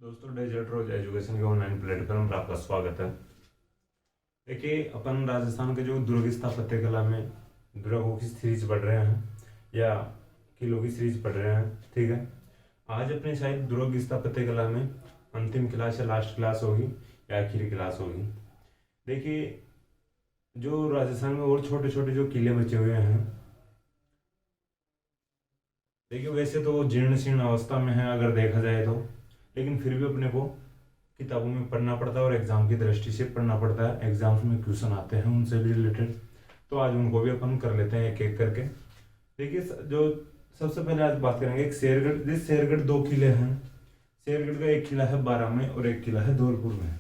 दोस्तों, डिजिटल रोज एजुकेशन के online platform पर आपका स्वागत है। देखिए, अपन राजस्थान के जो दुर्ग स्थापत्य कला में दुर्गों की सीरीज पढ़ रहे हैं या किलों की सीरीज पढ़ रहे हैं। ठीक है, आज अपनी शायद दुर्ग स्थापत्य कला में अंतिम क्लास या लास्ट क्लास होगी या आखिरी क्लास होगी। देखिए, जो राजस्थान में और छोटे छोटे जो किले बचे हुए हैं, देखिए वैसे तो वो जीर्ण शीर्ण अवस्था में है अगर देखा जाए तो, लेकिन फिर भी अपने को किताबों में पढ़ना पड़ता है और एग्जाम की दृष्टि से पढ़ना पड़ता है। एग्जाम्स में क्वेश्चन आते हैं उनसे भी रिलेटेड, तो आज उनको भी अपन कर लेते हैं एक एक करके। देखिए, जो सबसे पहले आज बात करेंगे एक शेरगढ़। जिस शेरगढ़ दो किले हैं, शेरगढ़ का एक किला है बारां में और एक किला है धौलपुर में।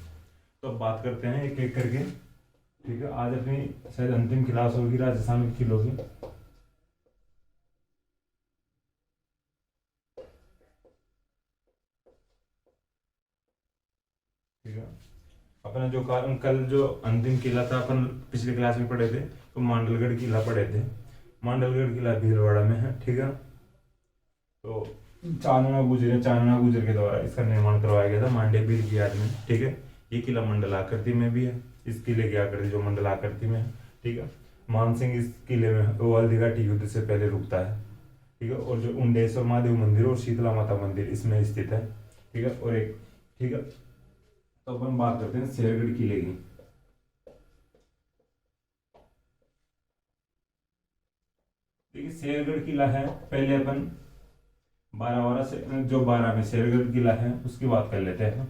तो अब बात करते हैं एक एक करके। ठीक है, आज अपनी शायद अंतिम क्लास होगी राजस्थान के किलों की। ठीक है, अपना जो कल जो अंतिम किला था अपन पिछली क्लास में पढ़े थे, तो मांडलगढ़ किला पढ़े थे। मांडलगढ़ किला भीलवाड़ा में है। ठीक है, तो चानना गुजर के द्वारा इसका निर्माण करवाया गया था मांडे बीर की याद में। ठीक है, ये किला मंडलाकृति में भी है। इस किले की आकृति जो मंडलाकृति में है। ठीक है, मानसिंह इस किले में वो हल्दीघाटी युद्ध से पहले रुकता है। ठीक है, और जो उंडेश्वर महादेव मंदिर और शीतला माता मंदिर इसमें स्थित है। ठीक है, और एक ठीक है, तो अपन बात करते हैं शेरगढ़ किले की। देखिए, शेरगढ़ किला है, पहले अपन बारावाड़ा से जो बारह में शेरगढ़ किला है उसकी बात कर लेते हैं।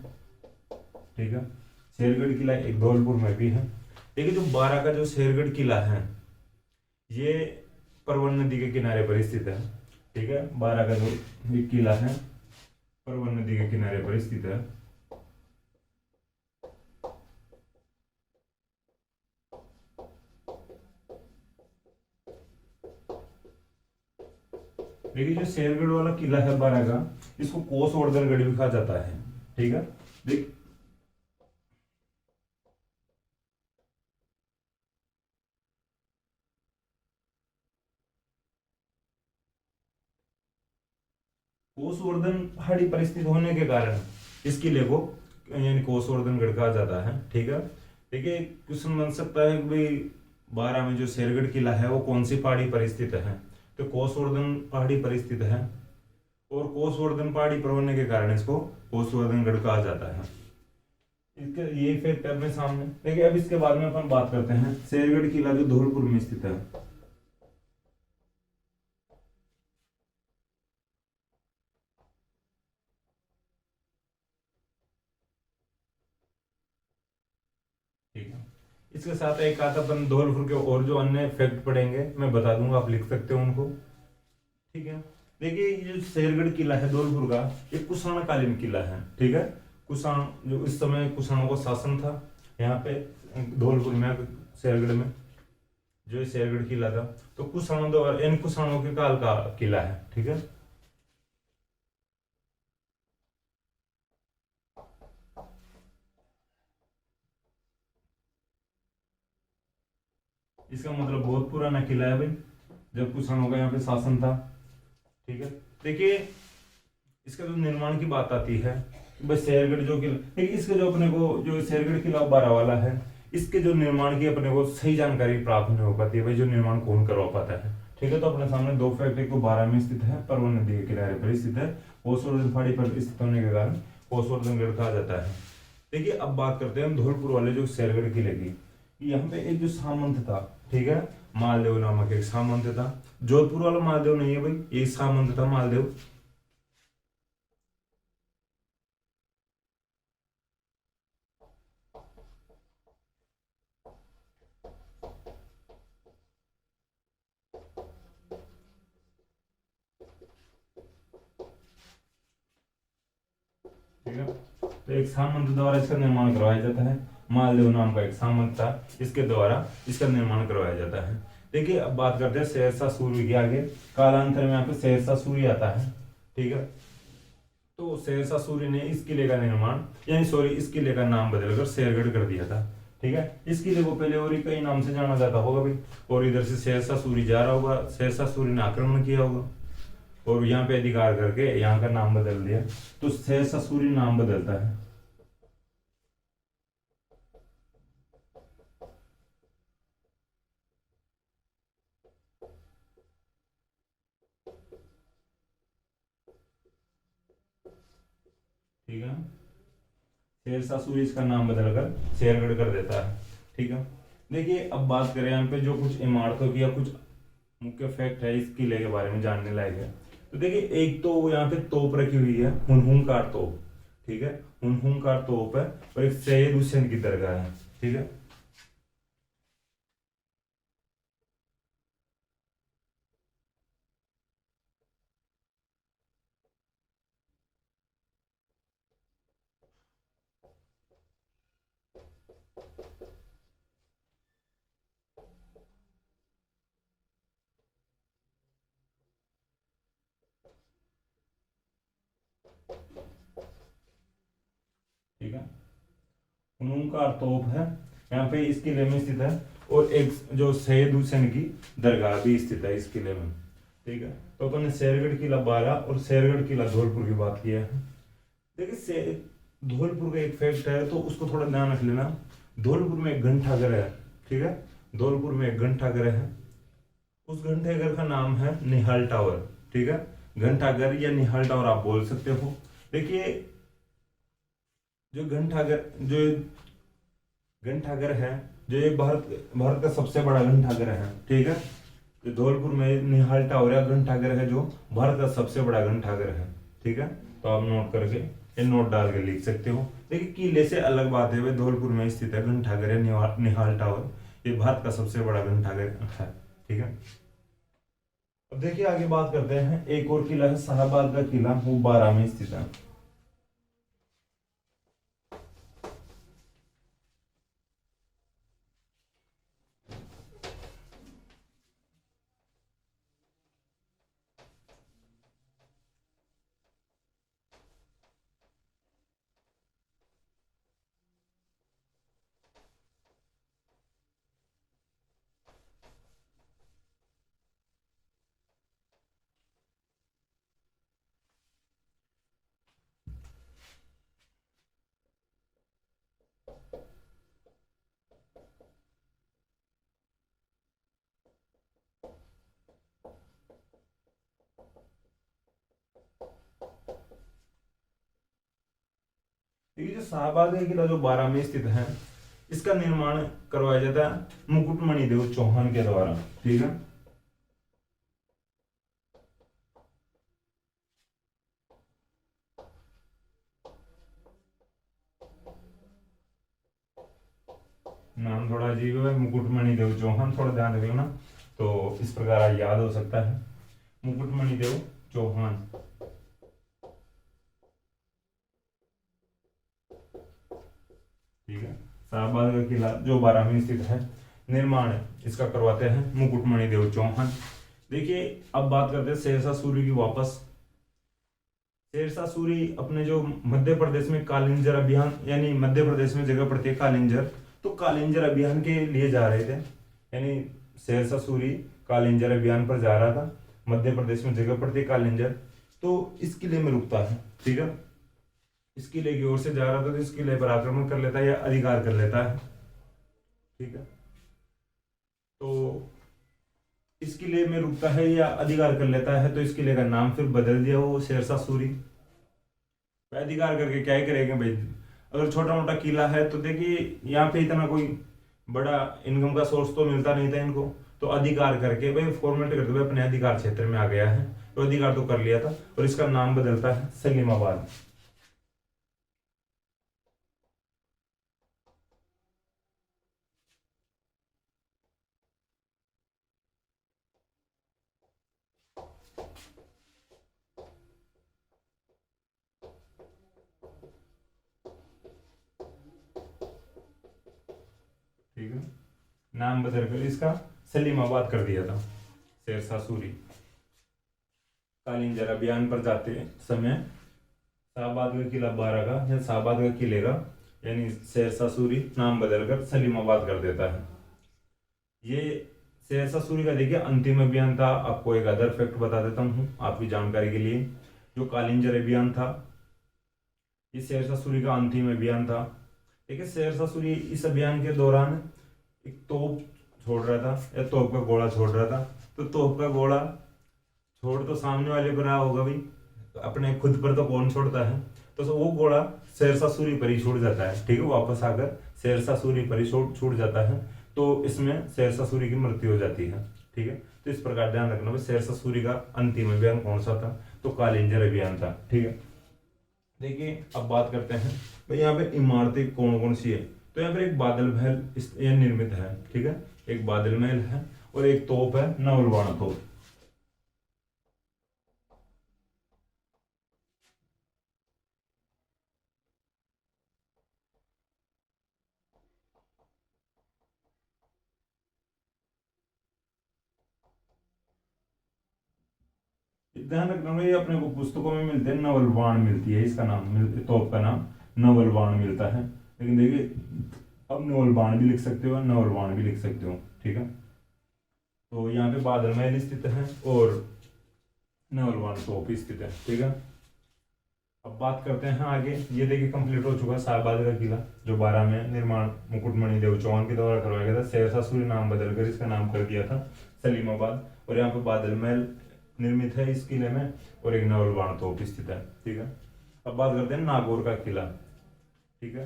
ठीक है, शेरगढ़ किला एक धौलपुर में भी है। देखिए, जो बारह का जो शेरगढ़ किला है ये परवन नदी के किनारे पर स्थित है। ठीक है, बारह का जो किला है परवन नदी के किनारे पर स्थित है। देखिए, जो शेरगढ़ वाला किला है बारह का, इसको कोसवर्धनगढ़ भी कहा जाता है। ठीक है, देख कोसवर्धन पहाड़ी परिस्थिति होने के कारण इस किले को यानी कोसवर्धनगढ़ कहा जाता है। ठीक है, देखिए क्वेश्चन बन सकता है कि भाई बारह में जो शेरगढ़ किला है वो कौन सी पहाड़ी पर स्थित है, तो कोसवर्धन पहाड़ी पर स्थित है और कोसवर्धन पहाड़ी पर होने के कारण इसको कोसवर्धनगढ़ कहा जाता है। इसके ये फैक्ट अपने सामने देखिए। अब इसके बाद में अपन बात करते हैं शेरगढ़ किला जो धौलपुर में स्थित है। ठीक है, इसके साथ एक आधा अपन धौलपुर के और जो अन्य फैक्ट पढ़ेंगे मैं बता दूंगा, आप लिख सकते हो उनको। ठीक है, देखिए ये जो शेरगढ़ किला है धौलपुर का, ये कुषाण कालीन किला है। ठीक है, कुषाण जो इस समय कुषाणों का शासन था यहाँ पे धौलपुर में, शेरगढ़ में जो ये शेरगढ़ किला था, तो कुषाणों द्वारा इन कुषाणों के काल का किला है। ठीक है, इसका मतलब बहुत पुराना किला है भाई, जब कुषाणों का यहाँ पे शासन था। ठीक है, देखिए इसका जो निर्माण की बात आती है, बस शेरगढ़ जो किला, देखिए इसका जो अपने को जो शेरगढ़ किला बारह वाला है, इसके जो निर्माण की अपने को सही जानकारी प्राप्त नहीं हो पाती है भाई, जो निर्माण कौन करवा पाता है। ठीक है, तो अपने सामने दो फैक्ट, एक तो बारह में स्थित है, परवन नदी के किनारे पर स्थित है, कोसवर्धन पहाड़ी पर स्थित होने के कारण कोसवर्धनगढ़ कहा जाता है। देखिए, अब बात करते हैं धौलपुर वाले जो शेरगढ़ किले की। यहाँ पे एक जो सामंत था, ठीक है, मालदेव नामक एक सामंत था। जोधपुर वाला मालदेव नहीं है भाई, ये सामंत था मालदेव। ठीक है, तो एक सामंत द्वारा इसका निर्माण करवाया जाता है। मालदेव नाम का एक सामंत था, इसके द्वारा इसका निर्माण करवाया जाता है। देखिए, अब बात करते हैं शेरशाह सूरी की। आगे कालांतर में यहाँ पे शेरशाह सूरी आता है। ठीक है, तो शेरशाह सूरी ने इस किले का निर्माण यानी सॉरी इस किले का नाम बदलकर शेरगढ़ कर दिया था। ठीक है, इस किले को पहले और कई नाम से जाना जाता होगा भाई, और इधर से शेरशाह सूरी जा रहा होगा, शेरशाह सूरी ने आक्रमण किया होगा और यहाँ पे अधिकार करके यहाँ का नाम बदल दिया, तो सहसा सूरी नाम बदलता है। ठीक है, शेरशाह सूरी इसका नाम बदलकर शेरगढ़ कर देता है। ठीक है, देखिए अब बात करें यहाँ पे जो कुछ इमारतों की या कुछ मुख्य फैक्ट है इस किले के बारे में जानने लायक है। तो देखिए एक तो यहाँ पे तोप रखी हुई है, हुनहुनकार तोप। ठीक है, हुनहुनकार तोप है और एक सैयद हुसैन की दरगाह है। ठीक है, ठीक है, हुनहुनकार तोप है यहाँ पे इस किले में स्थित है, और एक जो सैयद हुसैन की दरगाह भी स्थित है इस किले में। ठीक है, तो अपन ने शेरगढ़ किला 12 और शेरगढ़ किला धौलपुर की बात की है। देखिए धौलपुर का एक फैक्ट है तो उसको थोड़ा ध्यान रख लेना। धौलपुर में एक घंटाघर है। ठीक है, धौलपुर में एक घंटाघर है, उस घंटाघर का नाम है निहाल टावर। ठीक है, घंटाघर या निहाल टावर आप बोल सकते हो। देखिए जो घंटाघर है, जो ये भारत का सबसे बड़ा घंटाघर है। ठीक है, जो धौलपुर में निहाल टावर या घंटाघर है जो भारत का सबसे बड़ा घंटाघर है। ठीक है, तो आप नोट करके ये नोट डाल के लिख सकते हो। देखिए किले से अलग बात है, धौलपुर में स्थित है घंटाघर या निहाल टावर, ये भारत का सबसे बड़ा घंटाघर है। ठीक है, अब देखिए आगे बात करते हैं, एक और किला है शाहबाद का किला, वो 12 में स्थित है। ये जो शाहबाद का किला जो 12 में स्थित है, इसका निर्माण करवाया जाता है मुकुटमणि देव चौहान के द्वारा। ठीक है, नाम थोड़ा अजीब है, मुकुटमणि देव चौहान, थोड़ा ध्यान रखियो ना, तो इस प्रकार याद हो सकता है, मुकुटमणि देव चौहान। ठीक है, शाहबाद का किला जो 12 में स्थित है, निर्माण इसका करवाते हैं मुकुटमणि देव चौहान। देखिए अब बात करते हैं शेरशाह सूरी की वापस। शेरशाह सूरी अपने जो मध्य प्रदेश में कालिंजर अभियान, यानी मध्य प्रदेश में जगह पड़ती है कालिंजर, तो कालिंजर अभियान के लिए जा रहे थे, यानी शेरशाह सूरी कालिंजर अभियान पर जा रहा था, मध्य प्रदेश में जगह पड़ती है कालिंजर, तो इस किले में रुकता है। ठीक है, इस किले की ओर से जा रहा था तो इस किले पर आक्रमण कर लेता है या अधिकार कर लेता है। ठीक है, तो इस किले में रुकता है या अधिकार कर लेता है, तो इस किले का नाम फिर बदल दिया वो शेरशाह सूरी। अधिकार करके क्या ही करेंगे भाई, अगर छोटा मोटा किला है तो देखिए यहाँ पे इतना कोई बड़ा इनकम का सोर्स तो मिलता नहीं था इनको, तो अधिकार करके भाई फॉर्मेट करते हुए अपने अधिकार क्षेत्र में आ गया है, तो अधिकार तो कर लिया था, और इसका नाम बदलता है सलीमाबाद। ठीक है, नाम बदल कर इसका सलीमाबाद कर दिया था शेरशाह सूरी। कालिंजर अभियान पर जाते समय शाहबाद का किला 12 का या शाहबाद का किले का, यानी शेरशाह सूरी नाम बदलकर सलीमाबाद कर देता है। ये शेरशाह सूरी का देखिए अंतिम अभियान था। आपको एक अदर फैक्ट बता देता हूँ आपकी जानकारी के लिए, जो कालिंजर अभियान था ये शेरशाह सूरी का अंतिम अभियान था। देखिए शेरशाह सूरी इस अभियान के दौरान एक तोप छोड़ रहा था या तोप का गोला छोड़ रहा था। तो तोप का गोला छोड़ तो सामने वाले पर रहा होगा भाई, अपने खुद पर तो कौन छोड़ता है। तो वो गोला शेरशाह सूरी पर ही छूट जाता है, ठीक है, वापस आकर शेरशाह सूरी पर ही छूट जाता है। तो इसमें शेरशाह सूरी की मृत्यु हो जाती है, ठीक है। तो इस प्रकार ध्यान रखना भाई, शेरशाह सूरी का अंतिम अभियान कौन सा था, तो कालिंजर अभियान था, ठीक है। देखिए अब बात करते हैं भाई यहाँ पे इमारतें कौन कौन सी है। तो यहाँ पर एक बादल महल यह निर्मित है, ठीक है, एक बादल महल है और एक तोप है नवलवाड़ा तोप। ध्यान रखना भाई, अपने को पुस्तकों में मिलते हैं, नवलवाण मिलती है, इसका नाम तोप का नाम नवलवाण मिलता है। लेकिन देखिए अब नवलवाण भी लिख सकते हो, नवलवाण भी लिख सकते हो, ठीक है। तो यहाँ पे बादल महल स्थित है और नवलवाण तोप स्थित है, ठीक है। अब बात करते हैं आगे। ये देखिए कंप्लीट हो चुका है शाहबाद का किला, जो 12 में निर्माण मुकुटमणि देव चौहान के द्वारा करवाया गया था। शेरशाह सूरी नाम बदलकर इसका नाम कर दिया था सलीमाबाद। और यहाँ पे बादल महल निर्मित है इस किले में और एक नवलवाण तोप स्थित है, ठीक है। अब बात करते हैं नागौर का किला, ठीक है।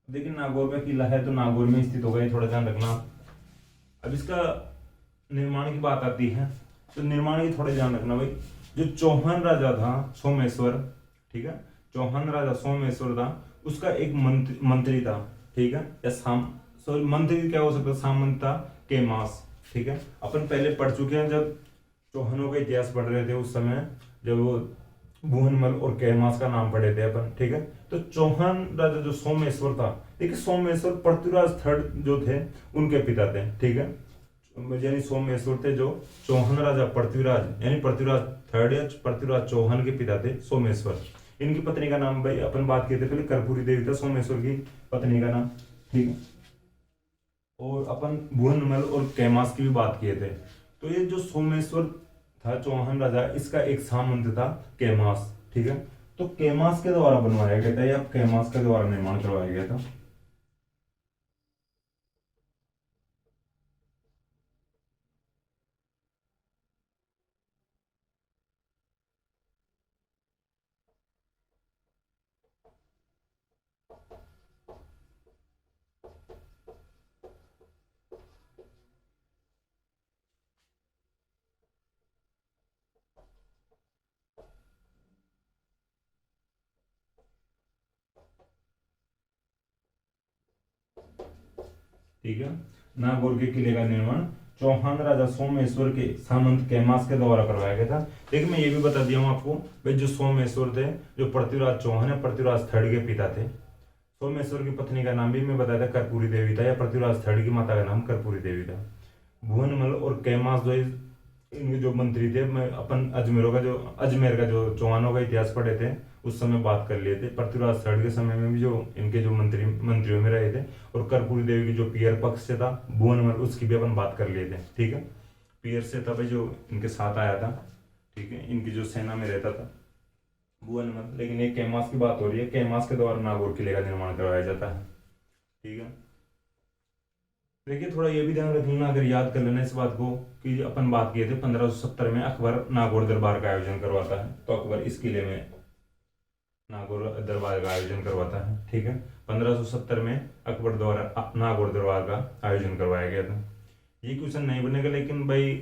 देखिए नागौर का किला है तो नागौर में स्थित होगा, ये थोड़ा ध्यान रखना। अब इसका निर्माण की बात आती है तो निर्माण की थोड़ा ध्यान रखना भाई। जो चौहान राजा था सोमेश्वर, ठीक है, चौहान राजा सोमेश्वर था, उसका एक मंत्री था, ठीक है, या सॉरी मंत्री क्या हो सकता, सामंत था केमास, ठीक है। अपन पहले पढ़ चुके हैं जब चौहानों का इतिहास पढ़ रहे थे उस समय, जब वो भुवनमल और कैमास का नाम पढ़े थे अपन, ठीक है। तो चौहान राजा जो सोमेश्वर था, देखिए सोमेश्वर पृथ्वीराज थर्ड जो थे उनके पिता थे, ठीक है। यानी सोमेश्वर थे जो चौहान राजा पृथ्वीराज यानी पृथ्वीराज थर्ड या पृथ्वीराज चौहान के पिता थे सोमेश्वर। इनकी पत्नी का नाम भाई अपन बात किए थे पहले, कर्पूरी देवी था सोमेश्वर की पत्नी का नाम, ठीक है। और अपन भुवनमल और कैमास की भी बात किए थे। तो ये जो सोमेश्वर था चौहान राजा, इसका एक सामंत था कैमास, ठीक है। तो कैमास के द्वारा बनवाया गया था या कैमास के द्वारा निर्माण करवाया गया था। ठीक है, नागौर के किले का निर्माण चौहान राजा सोमेश्वर के सामंत कैमास के द्वारा करवाया गया था। देखिए मैं ये भी बता दिया हूँ आपको भाई, जो सोमेश्वर थे जो पृथ्वीराज चौहान है पृथ्वीराज थर्ड के पिता थे। सोमेश्वर की पत्नी का नाम भी मैं बताया था कर्पूरी देवी था, या पृथ्वीराज थर्ड की माता का नाम कर्पूरी देवी था। भुवनमल और कैमास जो इनके जो मंत्री थे, मैं अपन अजमेर का जो चौहानों का इतिहास पढ़े थे उस समय बात कर लिए थे। पृथ्वीराज थर्ड के समय में भी जो इनके जो मंत्रियों में रहे थे, और कर्पूरी देवी की जो पियर पक्ष से था भुवनमल, उसकी भी अपन बात कर लिए थे, ठीक है। पियर से था भाई जो इनके साथ आया था, ठीक है, इनकी जो सेना में रहता था भुवनमल। लेकिन एक कैमास की बात हो रही है, कैमास के द्वारा नागौर किले का निर्माण करवाया जाता है, ठीक है। देखिए थोड़ा ये भी ध्यान रख लेना, अगर याद कर लेना इस बात को कि अपन बात किए थे 1570 में अकबर नागौर दरबार का आयोजन करवाता है। तो अकबर इस किले में नागौर दरबार का आयोजन करवाता है, ठीक है। 1570 में अकबर द्वारा नागौर दरबार का आयोजन करवाया गया था। ये क्वेश्चन नहीं बनेगा, लेकिन भाई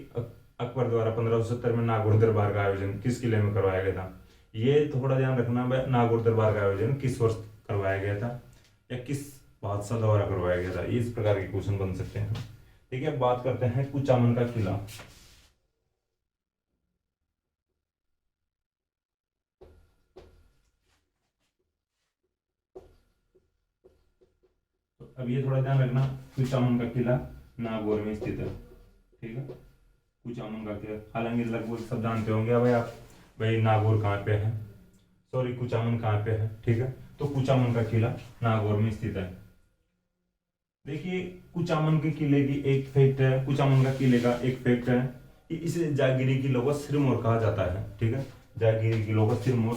अकबर द्वारा 1570 में नागौर दरबार का आयोजन किस किले में करवाया गया था, ये थोड़ा ध्यान रखना। नागौर दरबार का आयोजन किस वर्ष करवाया गया था या किस बादशाह द्वारा करवाया गया था, इस प्रकार के क्वेश्चन बन सकते हैं, ठीक है। बात करते हैं कुचामन का किला। तो अब ये थोड़ा ध्यान रखना, कुचामन का किला नागौर में स्थित है, ठीक है। कुचामन का किला, हालांकि लगभग सब जानते होंगे भाई आप, भाई नागौर कहाँ पे है, सॉरी कुचामन कहाँ पे है, ठीक है। तो कुचामन का किला नागौर में स्थित है। देखिए कुचामन के किले की एक फैक्ट है, कुचामन का किले का एक फैक्ट है कि इसे जागीरी किलों का सिरमौर कहा जाता है, ठीक है, जागीरी किलों का सिरमौर।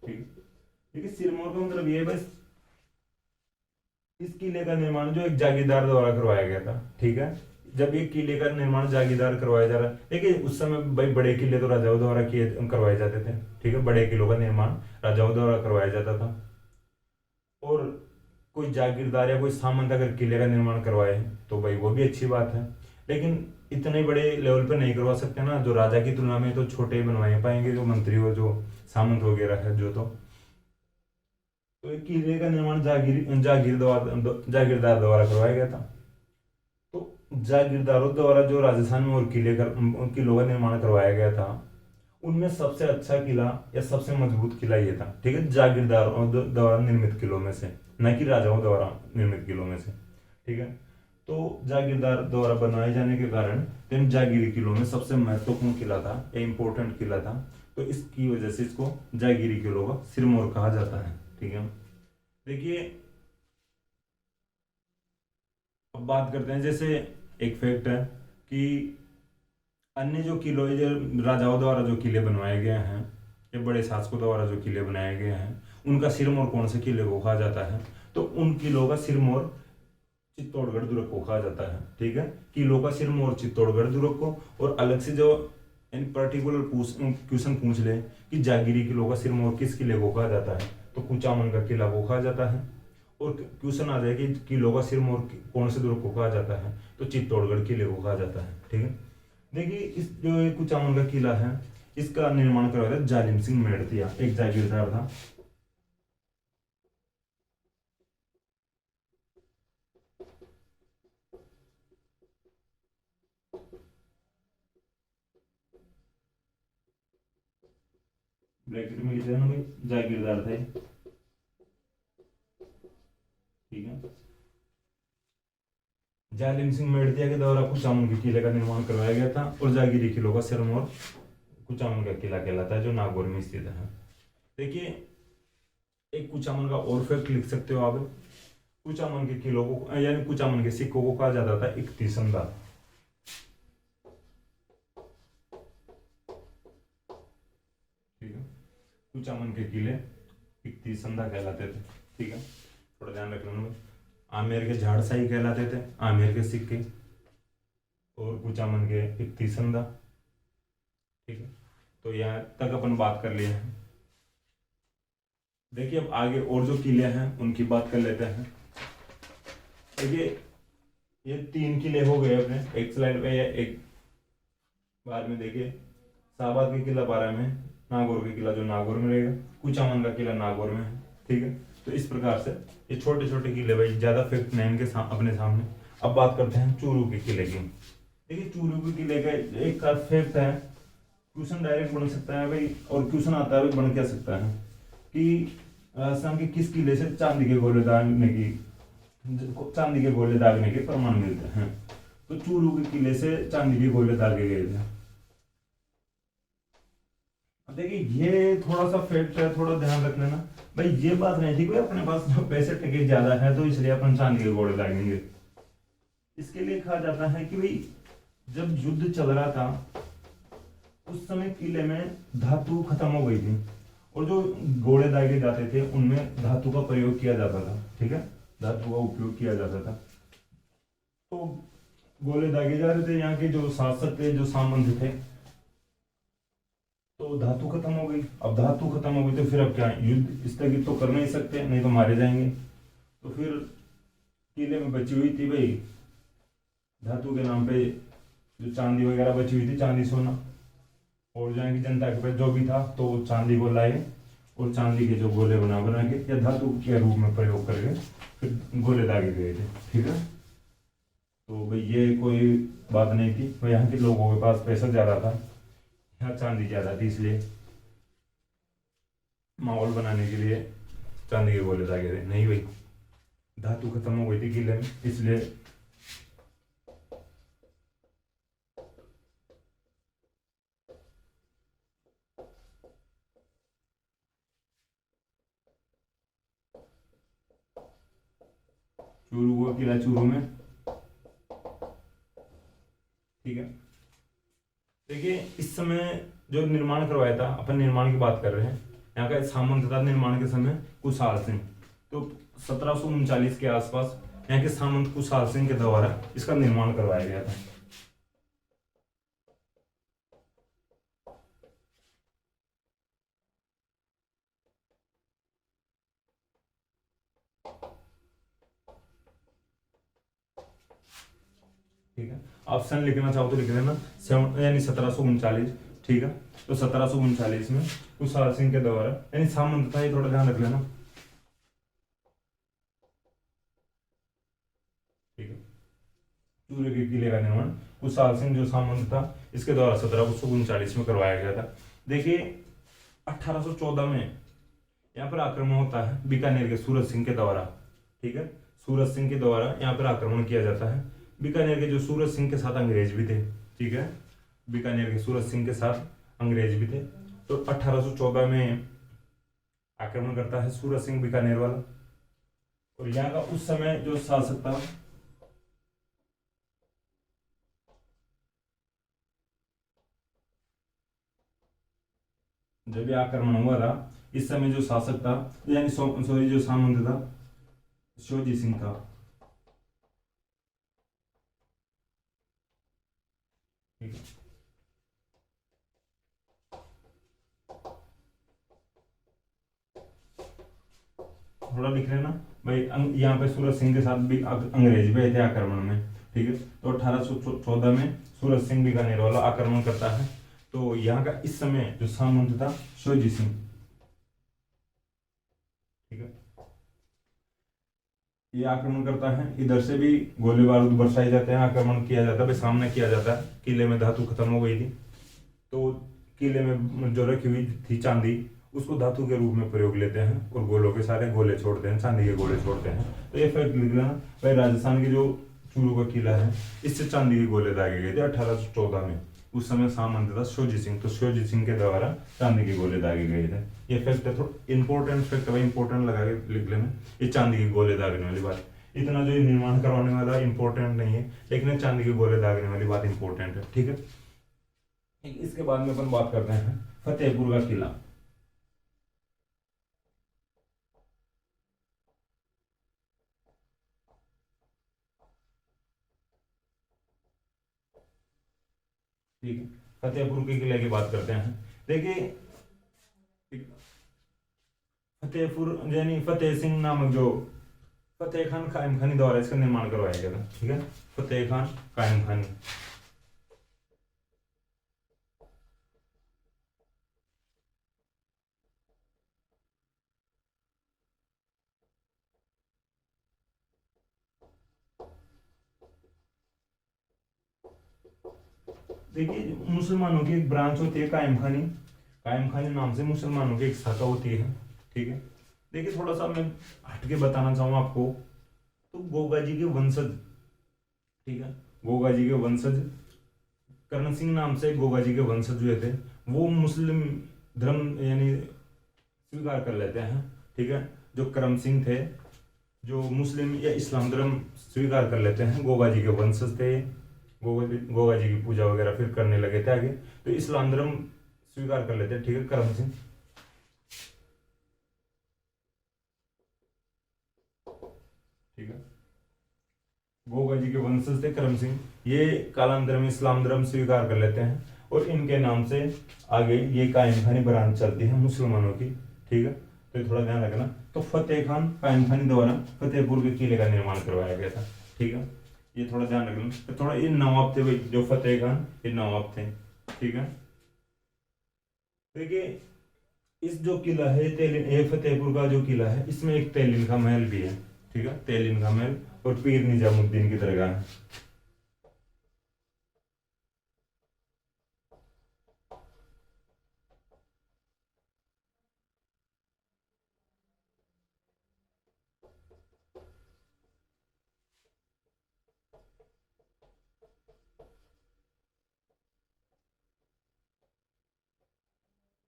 ठीक है, देखिए सिरमौर का मतलब ये है बस, इस किले का निर्माण जो एक जागीरदार द्वारा करवाया गया था, ठीक है। जब ये किले का निर्माण जागीरदार करवाया जा रहा है, देखिए उस समय भाई बड़े किले तो राजाओं द्वारा किए करवाए जाते थे, ठीक है, बड़े किलों का निर्माण राजाओं द्वारा करवाया जाता था। और कोई जागीरदार या कोई सामंत अगर किले का निर्माण करवाए तो भाई वो भी अच्छी बात है, लेकिन इतने बड़े लेवल पे नहीं करवा सकते ना, जो राजा की तुलना में तो छोटे बनवाए पाएंगे, जो मंत्री हो जो सामंत वगैरह है जो। तो एक किले का निर्माण जागीरदार द्वारा करवाया गया था। तो जागीरदारों द्वारा जो राजस्थान में और किलों का निर्माण करवाया गया था, उनमें सबसे अच्छा किला या सबसे मजबूत किला ये था, ठीक है, जागीरदारों द्वारा निर्मित किलों में से, न कि राजाओं द्वारा निर्मित किलों में से, ठीक है। तो जागीरदार द्वारा बनाए जाने के कारण इन जागीरी किलों में सबसे महत्वपूर्ण किला था, या इंपॉर्टेंट किला था, तो इसकी वजह से इसको जागीरी किलों का सिरमौर कहा जाता है, ठीक है। देखिए अब बात करते हैं, जैसे एक फैक्ट है कि अन्य जो किले, जो राजाओं द्वारा जो किले बनवाए गए हैं या बड़े शासकों द्वारा जो किले बनाए गए हैं, उनका सिरमौर कौन से किले को कहा जाता है, तो उन किलों का सिरमौर चित्तौड़गढ़ दुर्ग को कहा जाता है, ठीक है। किलों का सिरमौर चित्तौड़गढ़ दुर्ग को, और अलग से जो इन पर्टिकुलर क्वेश्चन पूछ ले कि जागीरी किलों का सिरमौर किस किले को कहा जाता है, तो कुचामन का किला को कहा जाता है। और क्वेश्चन आ जाए कि किलों का सिरमौर कौन से दुर्ग को कहा जाता है, तो चित्तौड़गढ़ किले को कहा जाता है, ठीक है। देखिए इस जो ये कुचामन का किला है, इसका निर्माण करवाया था जालिम सिंह मेड़तिया, एक जागीरदार था। ब्रैकेट में लिख देना भाई, जागीरदार थे, ठीक है। जालिम सिंह मेड़तिया के द्वारा कुचामन के किले का निर्माण करवाया गया था, और जागीरी किलों का सिरमौर कुचामन का किला कहलाता है, जो नागौर में स्थित है। देखिए एक कुचामन का और फैक्ट लिख सकते हो आप, कुचामन के किलों को यानी कुचामन के सिक्कों को कहा जाता था इकतीसंदा, ठीक है। कुचामन के किले इकतीसंदा कहलाते थे, ठीक है, थोड़ा ध्यान रखना। आमेर के झाड़साई कहलाते थे, आमेर के सिक्के, और कुचामन के इकतीसंदा, ठीक है। तो यहाँ तक अपन बात कर लिए हैं। देखिए अब आगे और जो किले हैं उनकी बात कर लेते हैं। देखिए ये 3 किले हो गए अपने एक स्लाइड पे, या एक बार में। देखिए शाहबाद के किला 12 में, नागौर के किला जो नागौर में रहेगा, कुचामन का किला नागौर में है, ठीक है। तो इस प्रकार से ये छोटे छोटे किले भाई, ज्यादा फैक्ट नहीं इनके अपने सामने। अब बात करते हैं चूरू के किले की। देखिए चूरू के किले का एक फैक्ट है, क्वेश्चन डायरेक्ट बन सकता है भाई, और क्वेश्चन आता है बन क्या सकता है कि राजस्थान के किस किले से चांदी के गोले दागने के प्रमाण मिलते हैं, तो चूरू के किले से चांदी के गोले दागे गए थे। देखिए ये थोड़ा सा फैक्ट है, थोड़ा ध्यान रख लेना भाई, ये बात नहीं थी कोई अपने पास जो पैसे टके ज्यादा है तो इसलिए अपन चांदी के गोले दागेंगे। इसके लिए कहा जाता है कि भाई जब युद्ध चल रहा था उस समय किले में धातु खत्म हो गई थी, और जो घोड़े दागे जाते थे उनमें धातु का प्रयोग किया जाता था, ठीक है, धातु का उपयोग किया जाता था। तो गोले दागे जा रहे थे, यहाँ के जो शासक थे, जो सामंत थे, तो धातु खत्म हो गई। अब धातु खत्म हो गई तो फिर अब क्या, युद्ध स्थगित तो कर नहीं सकते, नहीं तो मारे जाएंगे। तो फिर किले में बची हुई थी भाई धातु के नाम पे जो चांदी वगैरह बची हुई थी, चांदी सोना, और जहाँ की जनता के पास जो भी था तो चांदी को लाए, और चांदी के जो गोले बना के या धातु के रूप में प्रयोग करके फिर गोले दागे गए थे, ठीक है। तो भाई ये कोई बात नहीं थी, तो यहाँ के लोगों के पास पैसा ज्यादा था, यहाँ चांदी ज्यादा थी, इसलिए माहौल बनाने के लिए चांदी के गोले दागे थे? नहीं भाई, धातु खत्म हो गई थी किले में, इसलिए चूरू हुआ किला चूरू में। ठीक है, देखिए इस समय जो निर्माण करवाया था, अपन निर्माण की बात कर रहे हैं, यहाँ का सामंत था निर्माण के समय कुशाल सिंह। तो 1739 के आसपास यहाँ के सामंत कुशाल सिंह के द्वारा इसका निर्माण करवाया गया था। ठीक है, ऑप्शन लिखना चाहो तो लिख लेना, 7 यानी 1739। ठीक है, तो 1739 में कुशाल सिंह के द्वारा, यानी सामंत था, ये थोड़ा ध्यान रख लेना। ठीक है, चूरू के किले का निर्माण कुशाल सिंह जो सामंत था इसके द्वारा 1739 में करवाया गया था। देखिए 1814 में यहाँ पर आक्रमण होता है बीकानेर के सूरज सिंह के द्वारा। ठीक है, सूरज सिंह के द्वारा यहाँ पर आक्रमण किया जाता है। बीकानेर के जो सूरज सिंह के साथ अंग्रेज भी थे। ठीक है, बीकानेर के सूरज सिंह के साथ अंग्रेज भी थे। तो 1814 में आक्रमण करता है सूरज सिंह बीकानेर वाला। और यहाँ का उस समय जो शासक था, जब ये आक्रमण हुआ था इस समय जो शासक था, यानी सॉरी जो सामंत था, शिवजी सिंह था। ठीक है, थोड़ा लिख लेना भाई, यहाँ पे सूरज सिंह के साथ भी अंग्रेज भी आए थे आक्रमण में। ठीक है, तो 1814 में सूरज सिंह बीकानेर वाला आक्रमण करता है। तो यहाँ का इस समय जो सामंत था शिवजी सिंह। ठीक है, ये आक्रमण करता है, इधर से भी गोले बारूद बरसाए जाते हैं, आक्रमण किया जाता है, सामना किया जाता है। किले में धातु खत्म हो गई थी, तो किले में जो रखी हुई थी चांदी, उसको धातु के रूप में प्रयोग लेते हैं और गोलों के सारे गोले छोड़ते हैं, चांदी के गोले छोड़ते हैं। तो ये फैक्ट लिख लेना भाई, राजस्थान की जो चूरू का किला है इससे चांदी के गोले दागे गए थे 1814 में। उस समय सामंत था शिवजी सिंह, तो शिवजी सिंह के द्वारा चांदी के गोले दागे गए थे। ये फैक्ट है, थोड़ा इंपॉर्टेंट फैक्ट है, इंपॉर्टेंट लगा के लिख लेना, ये चांदी के गोले दागने वाली बात। इतना जो निर्माण करवाने वाला इंपॉर्टेंट नहीं है, लेकिन चांदी के गोले दागने वाली बात इंपॉर्टेंट है। ठीक है, इसके बाद में अपन बात करते हैं फतेहपुर का किला। ठीक है, फतेहपुर के किले की बात करते हैं। देखिए फतेहपुर यानी फतेह सिंह नामक जो फतेह खान कायम खानी द्वारा इसका निर्माण करवाया गया था। ठीक है, फतेह खान कायम खानी। देखिए मुसलमानों की एक ब्रांच होती है कायम खानी, कायम खानी नाम से मुसलमानों की एक शाखा होती है। ठीक है, देखिए थोड़ा सा मैं हटके बताना चाहूँ आपको, तो गोगा जी के वंशज, ठीक है, गोगा जी के वंशज कर्ण सिंह नाम से गोगा जी के वंशज हुए थे, वो मुस्लिम धर्म यानी स्वीकार कर लेते हैं। ठीक है, जो करम सिंह थे जो मुस्लिम या इस्लाम धर्म स्वीकार कर लेते हैं, गोगा जी के वंशज थे। गोगा जी की पूजा वगैरह फिर करने लगे थे आगे, तो इस्लाम धर्म स्वीकार कर लेते हैं। ठीक है, करम सिंह। ठीक है, गोगा जी के वंशज थे करम सिंह, ये कालांतर में इस्लाम धर्म स्वीकार कर लेते हैं और इनके नाम से आगे ये कायम खानी ब्रांच चलती है मुसलमानों की। ठीक है, तो ये थोड़ा ध्यान रखना। तो फतेह खान कायम खानी द्वारा फतेहपुर के किले का निर्माण करवाया गया था। ठीक है, ये थोड़ा ध्यान रखना। तो थोड़ा ये नवाब थे भाई, जो फतेह खान ये नवाब थे। ठीक है, देखिए इस जो किला है तेलिन, ये फतेहपुर का जो किला है इसमें एक तेलिन का महल भी है। ठीक है, तेलिन का महल और पीर निजामुद्दीन की दरगाह है।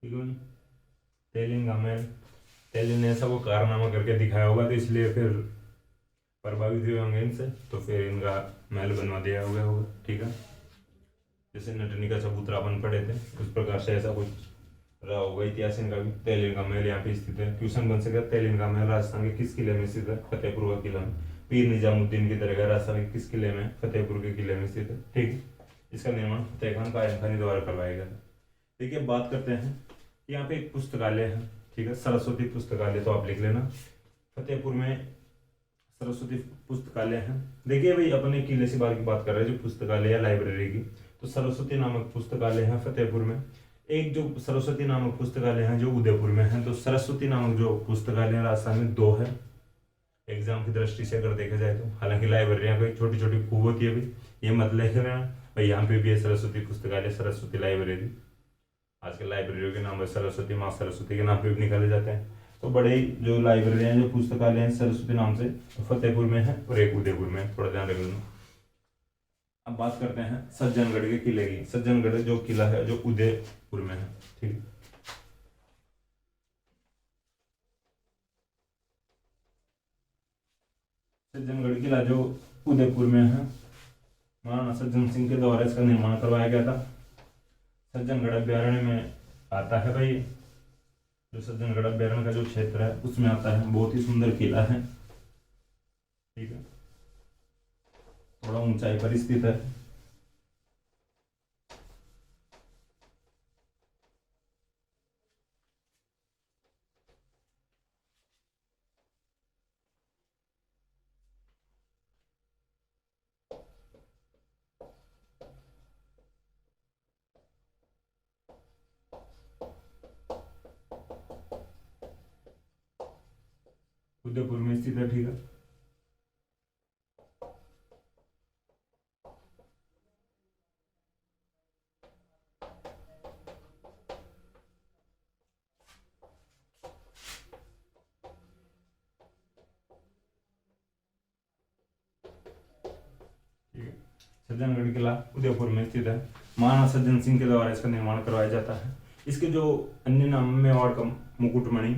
ठीक है। तेलिन का महल, तेलिन ने ऐसा वो कारनामा करके दिखाया होगा तो इसलिए फिर प्रभावित हुए होंगे इनसे, तो फिर इनका महल बनवा दिया हुआ होगा। ठीक है, जैसे नटनी का चबूतरा अपन पढ़े थे उस प्रकार से ऐसा कुछ रहा होगा इतिहास इनका भी। तेलिन का महल यहाँ पे स्थित है। क्वेश्चन बन सके तेलिन का महल राजस्थान के किस किले में स्थित है? फतेहपुर का किला में। पीर निजामुद्दीन की दरगाह राजस्थान के किस किले में? फतेहपुर के किले में स्थित है। ठीक है, इसका निर्माण फतेह खान कायम खानी द्वारा करवाया गया था। देखिए बात करते हैं, यहाँ पे एक पुस्तकालय है। ठीक है, सरस्वती पुस्तकालय तो आप लिख लेना। फतेहपुर में सरस्वती पुस्तकालय है। देखिए भाई अपने किले से बार की बात कर रहे हैं जो पुस्तकालय या लाइब्रेरी की, तो सरस्वती नामक पुस्तकालय है फतेहपुर में। एक जो सरस्वती नामक पुस्तकालय है जो उदयपुर में है। तो सरस्वती नामक जो पुस्तकालय राजस्थान में 2 है एग्जाम की दृष्टि से अगर देखा जाए तो। हालांकि लाइब्रेरियाँ कोई छोटी छोटी खूब होती है भाई, ये मत लिख लेना भाई, यहाँ पे भी है सरस्वती पुस्तकालय, सरस्वती लाइब्रेरी। आजकल लाइब्रेरियों के नाम सरस्वती माँ सरस्वती के नाम पे भी निकाले जाते हैं। तो बड़े जो लाइब्रेरी हैं जो पुस्तकालय हैं सरस्वती नाम से, तो फतेहपुर में है और एक उदयपुर में है, थोड़ा ध्यान रख लेना। अब बात करते हैं सज्जनगढ़ के किले की। सज्जनगढ़ जो किला है जो उदयपुर में है। ठीक है, सज्जनगढ़ किला जो उदयपुर में है, महाराणा सज्जन सिंह के द्वारा इसका निर्माण करवाया गया था। सज्जनगढ़ अभ्यारण्य में आता है भाई, जो सज्जनगढ़ अभ्यारण्य का जो क्षेत्र है उसमें आता है। बहुत ही सुंदर किला है। ठीक है, थोड़ा ऊंचाई पर स्थित है। उदयपुर में स्थित है। ठीक है, सज्जनगढ़ किला उदयपुर में स्थित है। महाराणा सज्जन सिंह के द्वारा इसका निर्माण करवाया जाता है। इसके जो अन्य नाम मेवाड़ का मुकुटमणि,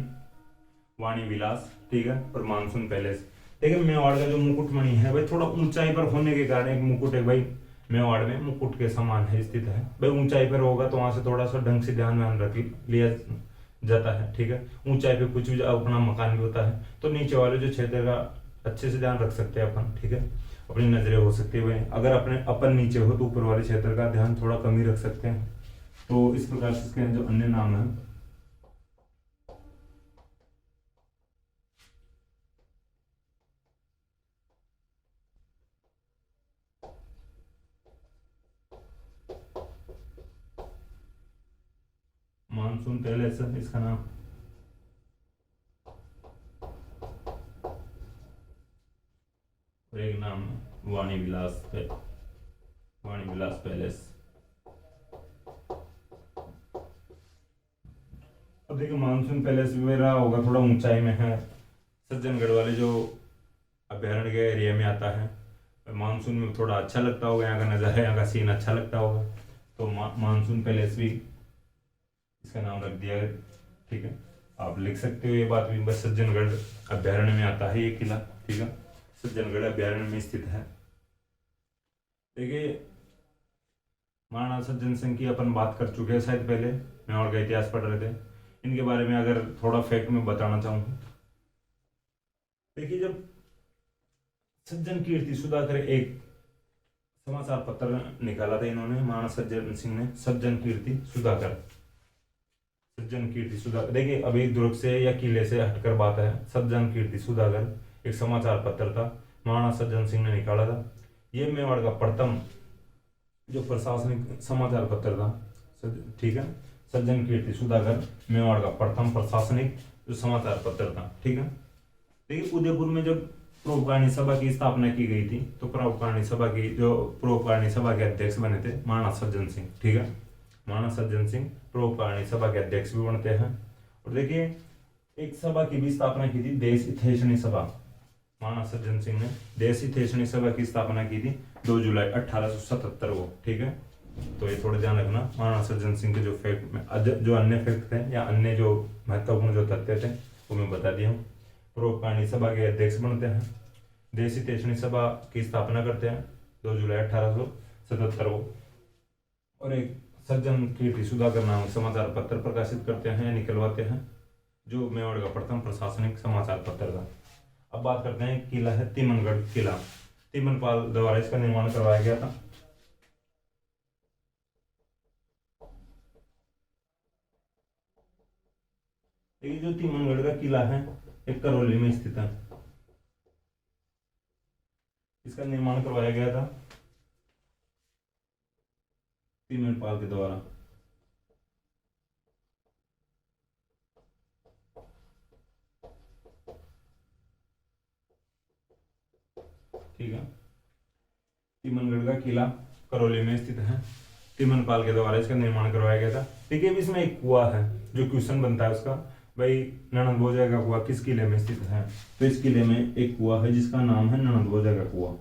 वाणी विलास, ठीक है, और मानसून पैलेस। देखिए मेवाड़ का जो मुकुटमणि है भाई थोड़ा ऊंचाई पर होने के कारण एक मुकुट है भाई मेवाड़ में मुकुट के समान है स्थित है भाई। ऊंचाई पर होगा तो वहां से थोड़ा सा ढंग से ध्यान रख लिया जाता है। ठीक है, ऊंचाई पे कुछ भी अपना मकान भी होता है तो नीचे वाले जो क्षेत्र का अच्छे से ध्यान रख सकते हैं अपन। ठीक है, अपनी नजरें हो सकती है भाई, अगर अपने अपन नीचे हो तो ऊपर वाले क्षेत्र का ध्यान थोड़ा कम ही रख सकते हैं। तो इस प्रकार से इसके जो अन्य नाम है, मानसून पैलेस है इसका नाम, और एक नाम वाणी विलास पैलेस। अब देखिए मानसून पैलेस भी रहा होगा थोड़ा ऊंचाई में है, सज्जनगढ़ वाले जो अभ्यारण्य के एरिया में आता है। मानसून में थोड़ा अच्छा लगता होगा, यहाँ का नज़ारा, यहाँ का सीन अच्छा लगता होगा, तो मानसून पैलेस भी इसका नाम रख दिया है। ठीक है, आप लिख सकते हो ये बात भी, बस सज्जनगढ़ अभ्यारण्य में आता है ये किला। ठीक है, सज्जनगढ़ अभ्यारण्य में स्थित है। देखिए महाराणा सज्जन सिंह की अपन बात कर चुके हैं शायद पहले, मेवाड़ का इतिहास पढ़ रहे थे। इनके बारे में अगर थोड़ा फैक्ट में बताना चाहूँ, देखिए जब सज्जन कीर्ति सुधाकर एक समाचार पत्र निकाला था इन्होंने, महाराणा सज्जन सिंह ने, सज्जन कीर्ति सुधाकर, देखिए अभी दुर्ग से या किले से हटकर बात है। सज्जन कीर्ति सुधाकर एक समाचार पत्र था, महाराणा सज्जन सिंह ने निकाला था। ये मेवाड़ का प्रथम जो प्रशासनिक समाचार पत्र था। ठीक है, सज्जन कीर्ति सुधाकर मेवाड़ का प्रथम प्रशासनिक जो समाचार पत्र था। ठीक है, देखिए उदयपुर में जब परोपकारिणी सभा की स्थापना की गई थी तो परोपकारिणी सभा के अध्यक्ष बने थे महाराणा सज्जन सिंह। ठीक है, महाराणा सज्जन सिंह परोपकारिणी सभा के अध्यक्ष भी बनते हैं। और देखिए एक सभा की भी स्थापना की थी, देश हितैषणी सभा। महाराणा सज्जन सिंह ने देश हितैषणी सभा की स्थापना की थी 2 जुलाई 1877 को। ठीक है, तो ये थोड़ा ध्यान रखना। महाराणा सज्जन सिंह के जो फैक्ट में जो अन्य फैक्ट थे या अन्य जो महत्वपूर्ण जो तथ्य थे वो मैं बता दिया हूँ। परोपकारी सभा के अध्यक्ष बनते हैं। देश हितैषणी सभा की स्थापना करते हैं 2 जुलाई 1877 को। और एक सज्जन कीर्ति सुधाकर नामक समाचार पत्र प्रकाशित करते हैं या निकलवाते हैं, जो मेवाड़ का प्रथम प्रशासनिक समाचार पत्र था। अब बात करते हैं किला है तिमनगढ़ किला। तिमनपाल द्वारा इसका निर्माण करवाया गया था। ये जो तिमनगढ़ का किला है एक करौली में स्थित है। इसका निर्माण करवाया गया था तिमनपाल के द्वारा। ठीक है, तिमनगढ़ का किला करौली में स्थित है। तिमनपाल के द्वारा इसका निर्माण करवाया गया था। देखिए इसमें एक कुआं है, जो क्वेश्चन बनता है उसका, भाई ननंद भोजा का कुआं किस किले में स्थित है? तो इस किले में एक कुआं है जिसका नाम है ननंद भोजा का कुआं।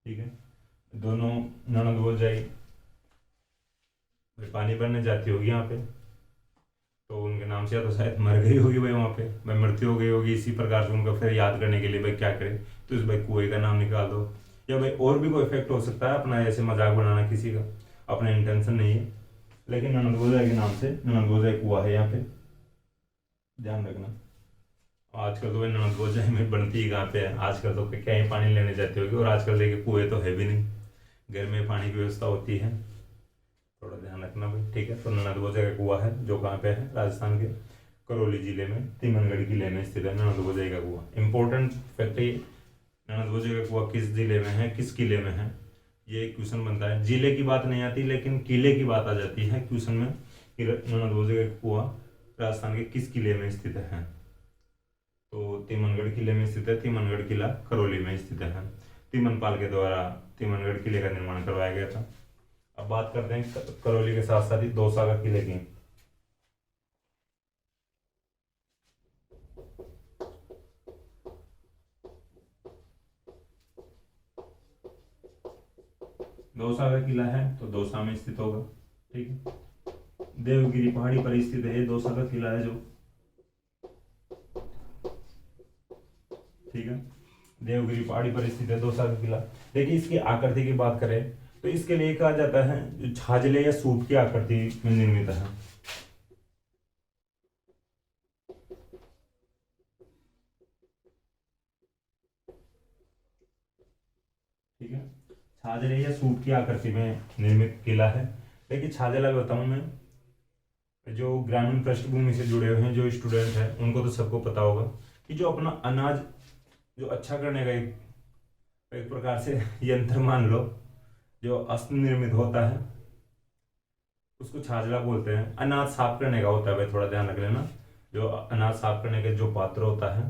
ठीक है, दोनों ननंद भोजाई पानी भरने जाती होगी यहाँ पे, तो उनके नाम से या तो शायद मर गई होगी भाई, वहाँ पे भाई मृत्यु हो गई होगी। इसी प्रकार से उनको फिर याद करने के लिए भाई क्या करे, तो इस भाई कुएं का नाम निकाल दो। या भाई और भी कोई इफेक्ट हो सकता है, अपना ऐसे मजाक बनाना किसी का अपना इंटेंशन नहीं है, लेकिन ननंद भोजा के नाम से ननंद भोजा कुआं है यहाँ पे, ध्यान रखना। आजकल तो भाई ननंद भोजा में बनती ही कहाँ पे है, आजकल तो क्या ही पानी लेने जाती होगी। और आजकल देखिए कुएं तो है भी नहीं, घर में पानी की व्यवस्था होती है, थोड़ा ध्यान रखना भाई। ठीक है, तो ननंद भोजा का कुआं है जो कहाँ पे है, राजस्थान के करौली जिले में तिमनगढ़ किले में स्थित है ननंद भोजा का कुआं। इंपॉर्टेंट फैक्ट ये, ननंद भोजा का कुआं किस जिले में है, किस किले में है, ये क्वेश्चन बनता है। जिले की बात नहीं आती लेकिन किले की बात आ जाती है क्वेश्चन में, कि ननंद भोजा का कुआं राजस्थान के किस किले में स्थित है। तो तिमनगढ़ किले में स्थित है। तिमनगढ़ किला करौली में स्थित है। तिमनपाल के द्वारा तिमनगढ़ किले का निर्माण करवाया गया था। अब बात करते हैं करौली के साथ साथ ही दौसा का किले की। दौसा का किला है तो दौसा में स्थित होगा। ठीक है, देवगिरी पहाड़ी पर स्थित है, ये दौसा का किला है जो। ठीक है, देवगिरी पहाड़ी पर स्थित है दौसा का किला। देखिए इसकी आकृति की बात करें तो इसके लिए कहा जाता है जो छाजले या सूप की आकृति में निर्मित है। ठीक है, छाजले या सूप की आकृति में निर्मित किला है। देखिए छाजला बताऊं मैं, जो ग्रामीण पृष्ठभूमि से जुड़े हुए हैं जो स्टूडेंट हैं उनको तो सबको पता होगा कि जो अपना अनाज जो अच्छा करने का एक प्रकार से यंत्र मान लो, जो अस्त निर्मित होता है उसको छाजला बोलते हैं। अनाज साफ करने का होता है भाई, थोड़ा ध्यान रख लेना। जो अनाज साफ करने का जो पात्र होता है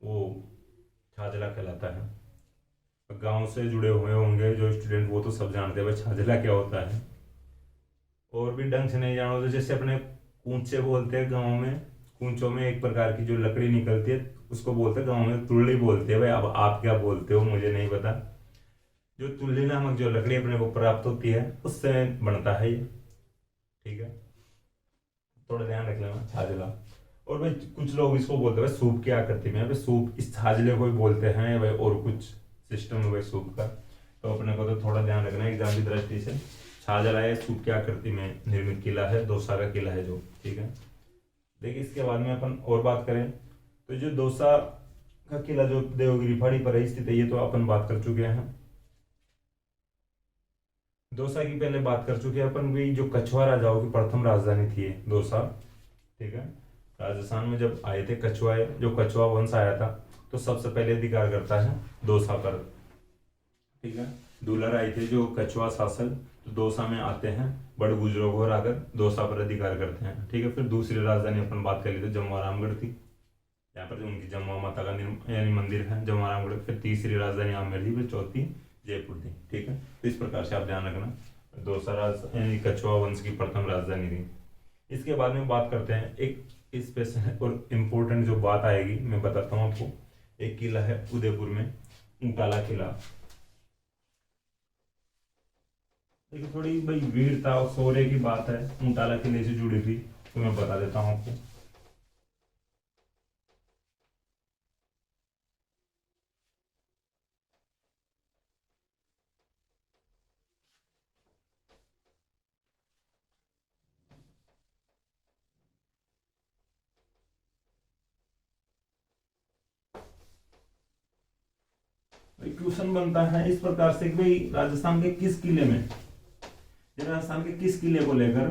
वो छाजला कहलाता है। गांव से जुड़े हुए होंगे जो स्टूडेंट वो तो सब जानते हैं भाई छाजला क्या होता है। और भी ढंग से नहीं जानो तो जैसे अपने कूचे बोलते हैं गाँव में, कूचों में एक प्रकार की जो लकड़ी निकलती है उसको बोलते हैं गाँव में तुल्ली बोलते हैं भाई। अब आप क्या बोलते हो मुझे नहीं पता। जो तुल्ली नामक जो लकड़ी अपने को प्राप्त होती है उससे बनता है ये। ठीक है, थोड़ा ध्यान रख लेना छाजला। और भाई कुछ लोग इसको बोलते हैं भाई सूप की आकृति में, भाई सूप इस छाजले को ही बोलते हैं भाई, और कुछ सिस्टम है भाई सूप का, तो अपने को तो थोड़ा ध्यान रखना है एग्जाम की दृष्टि से। छाजला है सूप की आकृति में निर्मित किला है, दौसा का किला है जो। ठीक है, देखिए इसके बाद में अपन और बात करें तो जो दौसा का किला जो देवगिरी पहाड़ी पर स्थित है ये तो अपन बात कर चुके हैं। दौसा की पहले बात कर चुके हैं अपन भी, जो कछवा राजाओं की प्रथम राजधानी थी दौसा। ठीक है, राजस्थान में जब आए थे कछुआ, जो कछुआ वंश आया था तो सबसे पहले अधिकार करता है दौसा पर। ठीक है, दुलर आए थे जो कछुआ शासक, तो दौसा में आते हैं, बड़ गुजरों को आकर दौसा पर अधिकार करते हैं। ठीक है, फिर दूसरी राजधानी अपन बात कर ली तो जमवा रामगढ़ थी, यहाँ पर उनकी जमवा माता का यानी मंदिर है जमवा रामगढ़। फिर तीसरी राजधानी आमेर थी, फिर चौथी जयपुर थी। ठीक है, तो इस प्रकार से आप ध्यान रखना दौसा यानी कछुआ वंश की प्रथम राजधानी थी। इसके बाद में बात करते हैं एक स्पेशल और इम्पोर्टेंट जो बात आएगी मैं बताता हूँ आपको। एक किला है उदयपुर में, ऊंटाला किला। देखिए थोड़ी भाई वीरता और शौर्य की बात है ऊंटाला किले से जुड़ी हुई, तो मैं बता देता हूँ आपको। भाई क्वेश्चन बनता है इस प्रकार से कि भाई राजस्थान के किस किले में, राजस्थान के किस किले को लेकर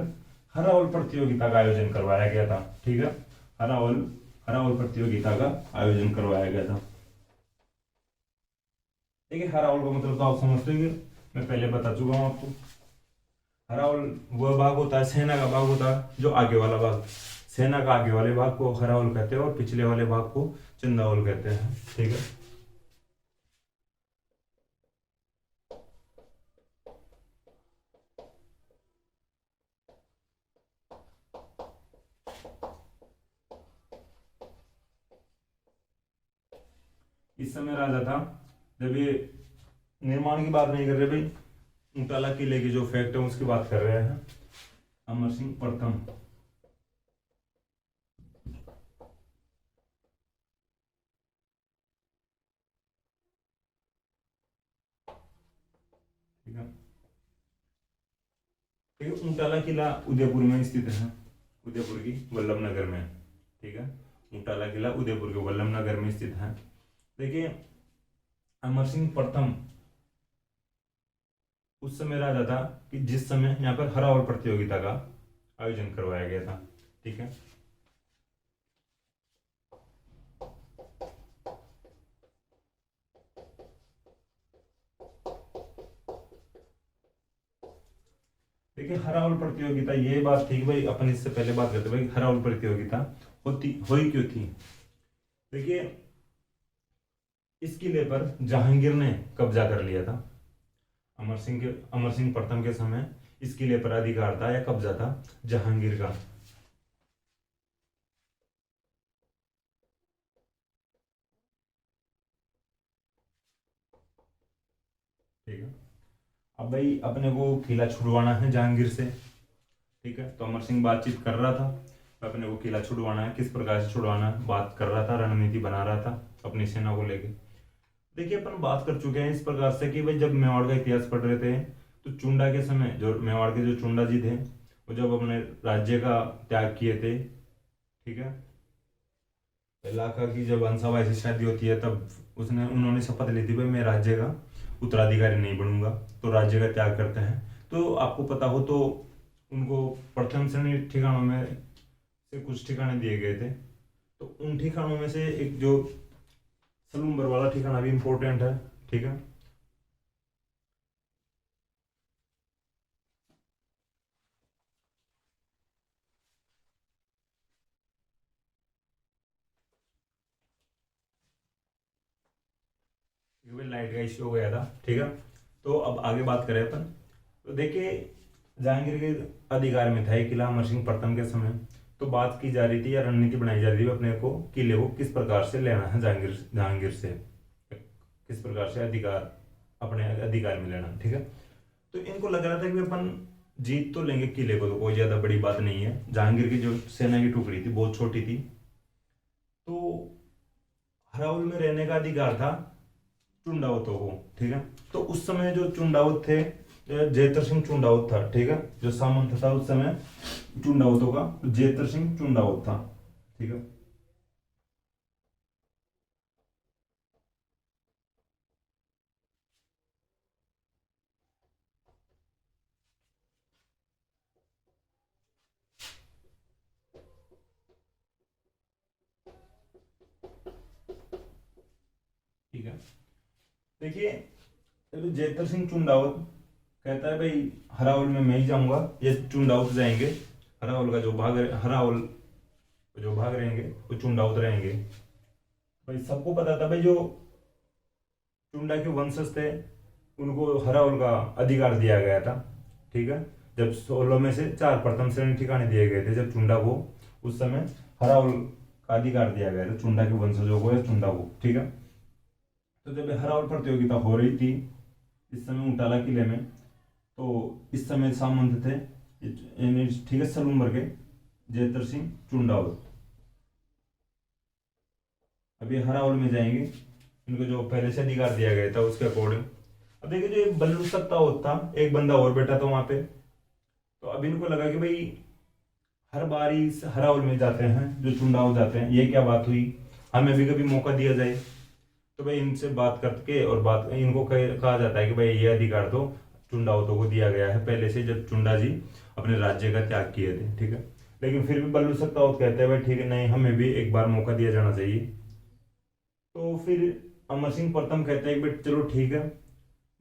हराओल प्रतियोगिता का आयोजन करवाया गया था। ठीक है, हराओल हराओल प्रतियोगिता का आयोजन करवाया गया था। देखिए हराओल का मतलब तो आप समझते हो, मैं पहले बता चुका हूं आपको। हराओल वह भाग होता है, सेना का भाग होता है, जो आगे वाला भाग, सेना का आगे वाले भाग को हराओल कहते हैं और पिछले वाले भाग को चंदाओल कहते हैं। ठीक है, इस समय राजा था जब ये, निर्माण की बात नहीं कर रहे भाई, ऊंटाला किले की जो फैक्ट है उसकी बात कर रहे हैं। अमर सिंह प्रथम, ठीक है। ठीक है, ऊंटाला किला उदयपुर में स्थित है, उदयपुर की वल्लभ नगर में। ठीक है, ऊंटाला किला उदयपुर के वल्लभ नगर में स्थित है। देखिए अमर सिंह प्रथम उस समय राजा था कि जिस समय यहाँ पर हराओल प्रतियोगिता का आयोजन करवाया गया था। ठीक है, देखिए हराओल प्रतियोगिता, ये बात थी कि भाई अपन इससे पहले बात करते भाई हराओल प्रतियोगिता होती हुई क्यों थी। देखिए इस किले पर जहांगीर ने कब्जा कर लिया था। अमर सिंह प्रथम के समय इस किले पर अधिकार था या कब्जा था जहांगीर का। ठीक है, अब भाई अपने को किला छुड़वाना है जहांगीर से। ठीक है, तो अमर सिंह बातचीत कर रहा था, अपने को किला छुड़वाना है, किस प्रकार से छुड़वाना है बात कर रहा था, रणनीति बना रहा था अपनी सेना को लेके। देखिए अपन बात कर चुके हैं इस प्रकार से कि भाई जब मेवाड़ का इतिहास पढ़ रहे थे तो चुंडा के समय जो मेवाड़ के जो चुंडा जी थे वो जब अपने राज्य का त्याग किए थे। ठीक है, इलाका की जब अंसाबाई से शादी होती है तब उन्होंने शपथ ली थी भाई मैं राज्य का उत्तराधिकारी नहीं बनूंगा, तो राज्य का त्याग करते हैं। तो आपको पता हो तो उनको प्रथम श्रेणी ठिकानों में से कुछ ठिकाने दिए गए थे, तो उन ठिकानों में से एक जो सलूम्बर वाला ठिकाना भी इम्पोर्टेंट है। ठीक है, क्योंकि लाइट का इश्यू हो गया था। ठीक है, तो अब आगे बात करें अपन। तो देखिए जहांगीर के अधिकार में था ये किला अमर सिंह प्रथम के समय। तो बात की जा रही थी या रणनीति बनाई जा रही थी अपने को किले को किस प्रकार से लेना है जहांगीर जहांगीर से, किस प्रकार से अधिकार अपने अधिकार में लेना। ठीक है, तो इनको लग रहा था कि अपन जीत तो लेंगे किले को, तो कोई ज्यादा बड़ी बात नहीं है। जहांगीर की जो सेना की टुकड़ी थी बहुत छोटी थी, तो हराउल में रहने का अधिकार था चुंडावतों को। ठीक है, तो उस समय जो चुंडावत थे, जयतर सिंह चुंडावत था। ठीक है, जो सामंत था उस समय चुंडावतों का, जयतर सिंह चुंडावत था। ठीक है, ठीक है। देखिए तो जयतर सिंह चुंडावत कहता है भाई हरावल में मैं ही जाऊंगा, ये चुंडावत जाएंगे, हरावल का जो भाग हरावल जो भाग रहेंगे वो चुंडावत रहेंगे। भाई सबको पता था भाई जो चुंडा के वंशज थे उनको हरावल का अधिकार दिया गया था। ठीक है, जब 16 में से 4 प्रथम श्रेणी ठिकाने दिए गए थे जब चुंडा को, उस समय हराउल का अधिकार दिया गया था चुंडा के वंशजों को या चुंडा को, ठीक है। तो जब हराउल प्रतियोगिता हो रही थी इस समय उटाला किले में, तो इस समय सामंत थे ठीक है सलूम्बर के जयतर सिंह चुंडावत। अब ये हराउल में जाएंगे, इनको जो पहले से अधिकार दिया गया था उसके अकॉर्डिंग। अब देखिए जो एक बल्लू सत्तावत था, एक बंदा और बैठा था वहां पे, तो अब इनको लगा कि भाई हर बारी हराउल में जाते हैं जो चुनाव जाते हैं, ये क्या बात हुई, हमें भी कभी मौका दिया जाए। तो भाई इनसे बात करके और बात इनको कहा जाता है कि भाई ये अधिकार तो चुंडावतों को दिया गया है पहले से, जब चुंडा जी अपने राज्य का त्याग किए थे, ठीक है। लेकिन फिर भी बल्लू सत्तावत कहते हैं भाई ठीक है नहीं, हमें भी एक बार मौका दिया जाना चाहिए। तो फिर अमर सिंह प्रथम कहते हैं कि चलो ठीक है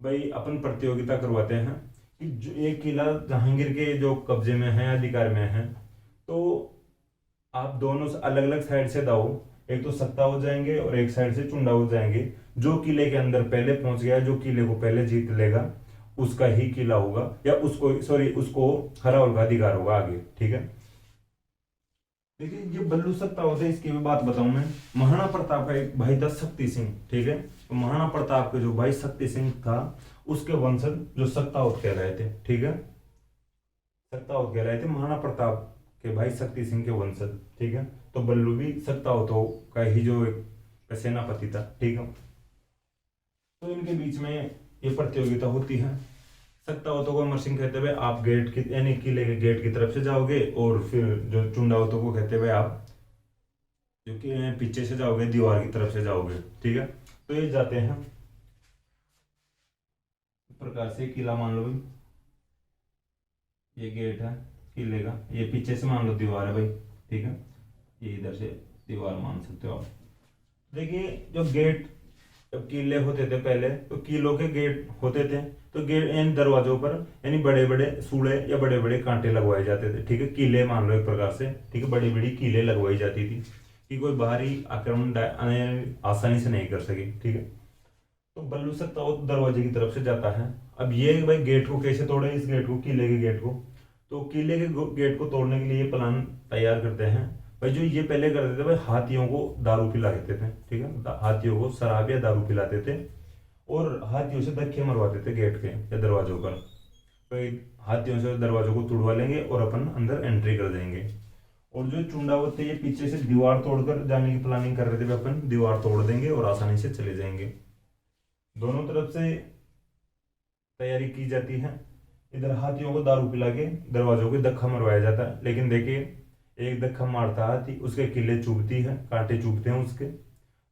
भाई अपन प्रतियोगिता करवाते हैं कि जो एक किला जहांगीर के जो कब्जे में है अधिकार में है, तो आप दोनों से अलग अलग साइड से दाओ, एक तो सत्तावत जाएंगे और एक साइड से चुंडावत जाएंगे। जो किले के अंदर पहले पहुंच गया, जो किले को पहले जीत लेगा उसका ही किला होगा, या उसको सॉरी उसको हराउल का अधिकार होगा आगे, ठीक है। देखिए ये बल्लू सत्तावत है, इसकी भी बात बताऊं मैं। महाराणा प्रताप का एक भाई था शक्ति सिंह, ठीक है। तो महाराणा प्रताप के जो भाई शक्ति सिंह था उसके वंशज जो सत्तावत कह रहे थे, ठीक है, सत्तावत कह रहे थे महाराणा प्रताप के भाई शक्ति सिंह के वंशज, ठीक है। तो बल्लू भी सत्तावतों का ही जो एक सेनापति था, ठीक है। तो इनके बीच में ये प्रतियोगिता होती है। सत्तावतों को अमर सिंह कहते हुए आप गेट की यानी किले के गेट की तरफ से जाओगे, और फिर जो चुंडावतों को कहते हुए आप जो कि पीछे से जाओगे, दीवार की तरफ से जाओगे, ठीक है। तो ये जाते हैं इस प्रकार से, किला मान लो भाई, ये गेट है किले का, ये पीछे से मान लो दीवार है भाई, ठीक है, ये इधर से दीवार मान सकते हो आप। देखिए जो गेट जब किले होते थे पहले, तो किलों के गेट होते थे, तो गेट इन दरवाजों पर यानी बड़े बड़े सूड़े या बड़े बड़े कांटे लगवाए जाते थे, ठीक है। किले मान लो एक प्रकार से, ठीक है, बड़ी बड़ी कीलें लगवाई जाती थी कि कोई बाहरी आक्रमण आसानी से नहीं कर सके, ठीक है। तो बल्लू सत्तावत दरवाजे की तरफ से जाता है। अब ये भाई गेट को कैसे तोड़े, इस गेट को, किले के गेट को, तो किले के गेट को तोड़ने के लिए प्लान तैयार करते हैं। भाई जो ये पहले करते थे भाई, हाथियों को दारू पिलाते थे, ठीक है, हाथियों को शराब या दारू पिलाते थे और हाथियों से धक्के मरवाते थे गेट के या दरवाजों पर। भाई हाथियों से दरवाजों को तुड़वा लेंगे और अपन अंदर एंट्री कर देंगे। और जो चुंडावत थे ये पीछे से दीवार तोड़कर जाने की प्लानिंग कर रहे थे, अपन दीवार तोड़ देंगे और आसानी से चले जाएंगे। दोनों तरफ से तैयारी की जाती है। इधर हाथियों को दारू पिला के दरवाजों को धक्का मरवाया जाता है, लेकिन देखिए एक धक्का मारता हाथी, उसके किले चुभती है, कांटे चुभते हैं उसके,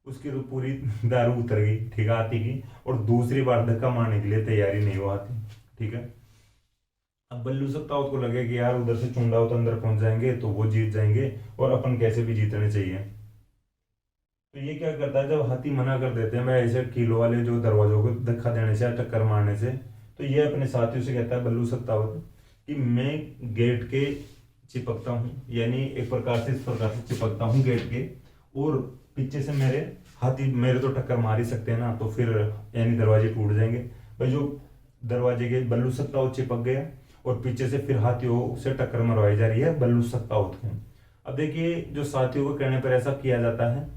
उसकी तो पूरी दारू उतर गई, ठीक है, हाथी की, और दूसरी बार धक्का मारने के लिए तैयारी नहीं हुआ हाथी, ठीक है। अब बल्लू सत्तावत को लगे कि यार उधर से चुंडावत अंदर पहुंच जाएंगे तो वो जीत जाएंगे और अपन कैसे भी जीतने चाहिए। तो ये क्या करता है, जब हाथी मना कर देते हैं भाई ऐसे किलो वाले जो दरवाजों को धक्का देने से या टक्कर मारने से, तो ये अपने साथियों से कहता है बल्लू सत्तावत कि मैं गेट के चिपकता हूँ, यानी एक प्रकार से इस प्रकार से चिपकता हूँ गेट के, और पीछे से मेरे हाथी मेरे तो टक्कर मार ही सकते हैं ना, तो फिर यानी दरवाजे टूट जाएंगे। भाई जो दरवाजे के बल्लू सत्तावत चिपक गया और पीछे से फिर हाथियों से टक्कर मरवाई जा रही है बल्लू सत्तावत को। अब देखिए जो साथियों के कहने पर ऐसा किया जाता है,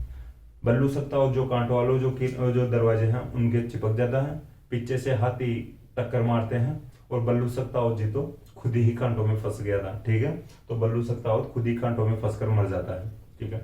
बल्लू सत्तावत जो कांटो वालों जो दरवाजे हैं उनके चिपक जाता है, पीछे से हाथी टक्कर मारते हैं और बल्लू सत्तावत जी तो खुद ही कांटों में फंस गया था, ठीक है। तो बल्लू सत्तावत खुद ही कांटों में फंसकर मर जाता है, ठीक है,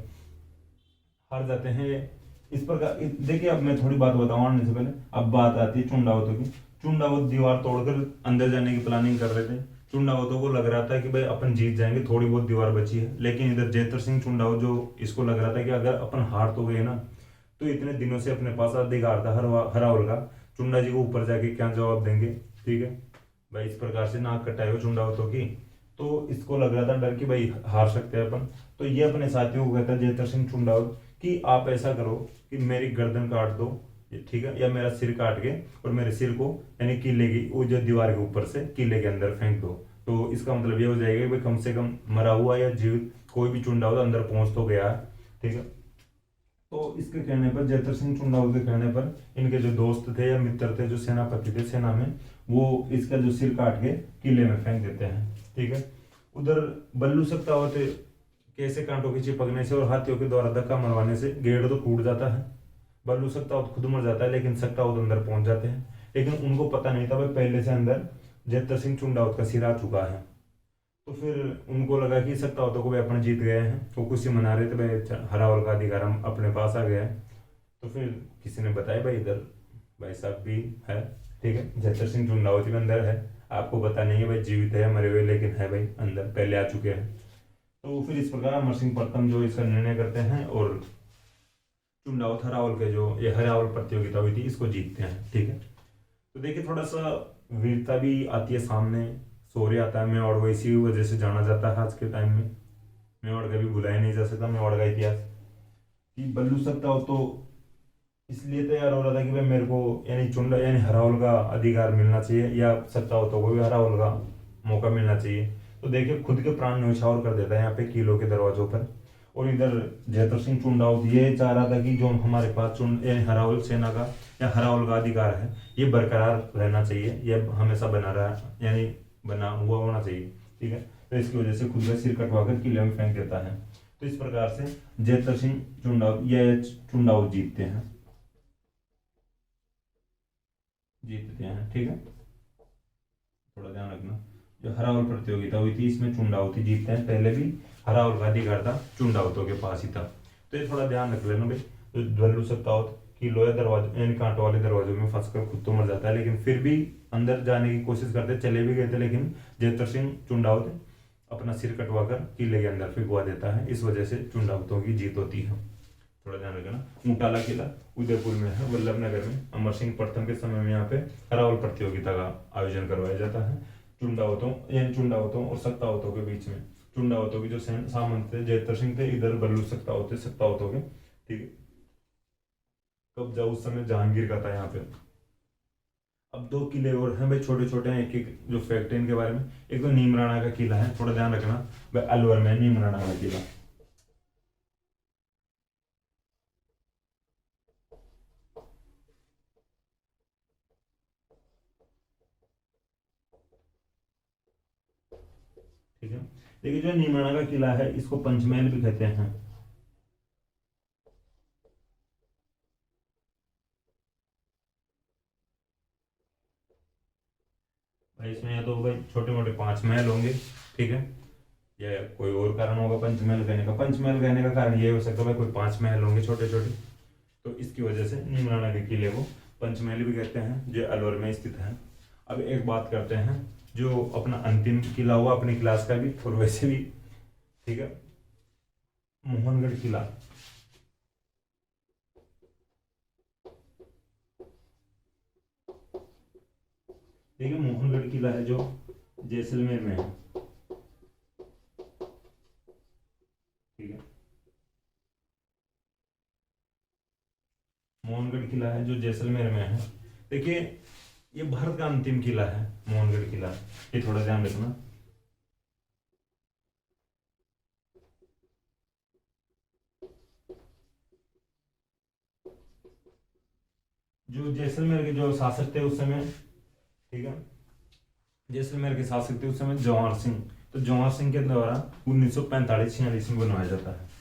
हार जाते हैं इस प्रकार। देखिए अब मैं थोड़ी बात बताऊं से पहले, अब बात आती है चुंडावतों की। चुंडावत दीवार तोड़कर अंदर जाने की प्लानिंग कर रहे थे। चुंडावतों को लग रहा था कि भाई अपन जीत जाएंगे, थोड़ी बहुत दीवार बची है, लेकिन इधर जयतर सिंह चुंडावत जो इसको लग रहा था कि अगर अपन हार तो गए ना, तो इतने दिनों से अपने पास अधिकार था हरावल का, चुंडा जी को ऊपर जाके क्या जवाब देंगे, ठीक है भाई। इस प्रकार से नाक कटाए हो चुंडावतों की, तो इसको लग रहा था डर कि भाई हार सकते हैं अपन। तो ये अपने साथियों को कहता है जयतर सिंह चुंडावत कि आप ऐसा करो कि मेरी गर्दन काट दो, ठीक है, या मेरा सिर काट के और मेरे सिर को यानी किले की वो जो दीवार के ऊपर से किले के अंदर फेंक दो। तो इसका मतलब ये हो जाएगा कि भाई कम से कम मरा हुआ या जीवित कोई भी चुंडावत अंदर पहुंच तो गया है, ठीक है। तो इसके कहने पर, जयतर सिंह चुंडावत के कहने पर, इनके जो दोस्त थे या मित्र थे जो सेनापति थे सेना में, वो इसका जो सिर काट के किले में फेंक देते हैं, ठीक है। उधर बल्लू सत्तावत कैसे कांटों के चिपकने से और हाथियों के द्वारा धक्का मरवाने से गेट तो टूट जाता है। बल्लू सक्तावत खुद मर जाता है, लेकिन सक्तावत अंदर पहुंच जाते हैं। लेकिन उनको पता नहीं था भाई पहले से अंदर जेतर सिंह चुंडावत का सिर आ चुका है। तो फिर उनको लगा कि सक्तावतों को भी अपन जीत गए हैं, वो खुशी मना रहे थे भाई हरावल का अधिकार हम अपने पास आ गया है। तो फिर किसी ने बताया भाई इधर भाई साहब भी है, ठीक है, जेतर सिंह चुंडावत भी अंदर है, आपको पता नहीं है भाई जीवित है मरे हुए, लेकिन है भाई अंदर पहले आ चुके हैं। तो फिर इस प्रकार अमर सिंह प्रथम जो इसका निर्णय करते हैं और चुंडावत हरावल के जो ये हरावल प्रतियोगिता हुई थी इसको जीतते हैं, ठीक है। तो देखिए थोड़ा सा वीरता भी आती है सामने, शौर्य आता है। मेवाड़ को इसी वजह से जाना जाता है आज के टाइम में, मेवाड़ कभी भुलाया नहीं जा सकता मेवाड़ का इतिहास। कि बल्लू सकता हो तो इसलिए तैयार हो रहा था कि भाई मेरे को यानी चुंडा यानी हरावल का अधिकार मिलना चाहिए, या सकता हो तो को भी हरावल का मौका मिलना चाहिए। तो देखिए खुद के प्राण न्यौछावर कर देता है यहाँ पे किलों के दरवाजों पर। और इधर जयतर सिंह चुंडावत ये चाह रहा था कि जो हमारे पास चुंड यानी हरावल सेना का या हरावल का अधिकार है ये बरकरार रहना चाहिए, ये हमेशा बना रहा यानी बना हुआ होना चाहिए, ठीक है। तो इसकी वजह से खुद का सिर कटवा कर किले में फेंक देता है। तो इस प्रकार से जयतर सिंह चुंडावत जीतते हैं, ठीक है। थोड़ा ध्यान रखना, जो हरावल प्रतियोगिता हुई थी इसमें चुंडावती जीतते हैं, पहले भी हरावल का अधिकार था चुंडावतों के पास ही था। तो ये थोड़ा ध्यान रख लेना भाई। तो बल्लू सक्तावत की लोहे दरवाजे यानी कांटों वाले दरवाजों में फंसकर खुद तो मर जाता है, लेकिन फिर भी अंदर जाने की कोशिश करते, चले भी गए थे, लेकिन जयतर सिंह चुंडावत अपना सिर कटवाकर किले के अंदर फिर गुआ देता है। इस वजह से चुंडावतों की जीत होती है। थोड़ा ध्यान रखना। ऊंटाला किला उदयपुर में है, वल्लभनगर में। अमर सिंह प्रथम के समय में यहाँ पे हरावल प्रतियोगिता का आयोजन करवाया जाता है चुंडावतों और सक्तावतों के बीच में। चुंडावतों की जो सामंत थे जयतर सिंह थे, इधर बल्लू सक्तावतों के, ठीक है। कब्जा उस समय जहांगीर का था यहाँ पे। अब दो किले और हैं भाई, छोटे छोटे हैं, एक एक जो फैक्ट है इनके बारे में। एक तो नीमराणा का किला है, थोड़ा ध्यान रखना भाई, अलवर में नीमराणा का किला। ठीक है, देखिए जो नीमराणा का किला है इसको पंचमहल भी कहते हैं। भाई इसमें या तो भाई छोटे मोटे 5 महल होंगे, ठीक है, या कोई और कारण होगा पंचमहल कहने का। पंचमहल कहने का कारण ये हो सकता है भाई कोई 5 महल होंगे छोटे छोटे, तो इसकी वजह से नीमराणा के किले को पंचमहल भी कहते हैं, जो अलवर में स्थित है। अब एक बात करते हैं जो अपना अंतिम किला हुआ अपनी क्लास का भी और वैसे भी, ठीक है, मोहनगढ़ किला। देखिए मोहनगढ़ किला है जो जैसलमेर में है, ठीक है। मोहनगढ़ किला है जो जैसलमेर में है। देखिए ये भारत का अंतिम किला है मोहनगढ़ किला, ये थोड़ा ध्यान रखना। जो जैसलमेर के जो शासक थे उस समय, ठीक है, जैसलमेर के शासक थे उस समय जवाहर सिंह। तो जवाहर सिंह के द्वारा 1945-46 में बनवाया जाता है।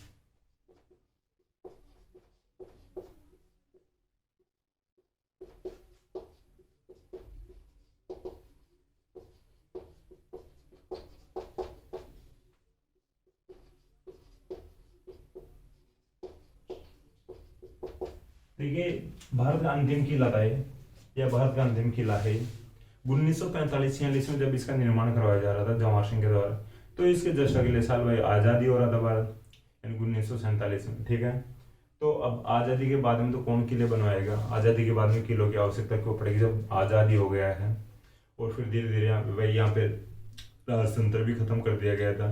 देखिए भारत का अंतिम किला था ये, या भारत का अंतिम किला है 1945-46 में जब इसका निर्माण करवाया जा रहा था जवाहर सिंह के द्वारा। तो इसके जस्ट अगले साल भाई आज़ादी हो रहा था भारत, यानी 1947 में, ठीक है। तो अब आज़ादी के बाद में तो कौन किले बनवाएगा, आज़ादी के बाद में किलों की आवश्यकता क्यों पड़ेगी जब आज़ादी हो गया है। और फिर धीरे धीरे भाई यहाँ पे राजतंत्र भी खत्म कर दिया गया था।